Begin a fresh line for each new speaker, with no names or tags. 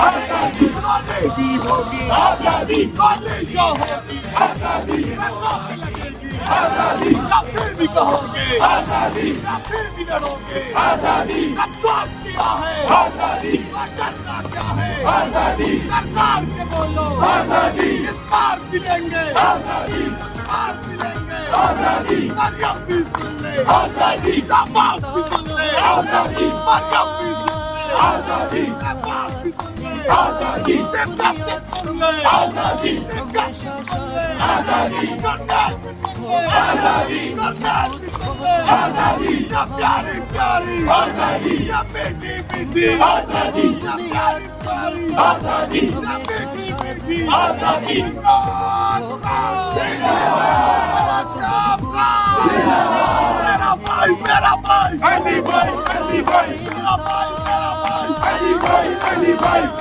आजादी रोलेगी होगी आजादी रोलेगी होगी आजादी लगेगी आजादी या फिर भी कहोगे आजादी या फिर भी लड़ोगे आजादी कब स्वाद किया है आजादी करना क्या है आजादी सरकार के बोलो आजादी इस बार मिलेंगे आजादी इस बार मिलेंगे आजादी मरियम भी सुन ले आजादी नवाज भी सुन ले आजादी मरियम भी सुन ले आजादी नवाज भी सुन ले आजादी देवदत्त सुन ले आजादी देवदत्त सुन ले आजादी करनाल भी सुन ले आजादी करनाल भी सुन ले आजादी या प्यारी प्यारी आजादी या बेटी बेटी आजादी या प्यारी प्यारी आजादी या बेटी बेटी आजादी मेरा भाई मेरा भाई मेरा भाई मेरा भाई मेरा भाई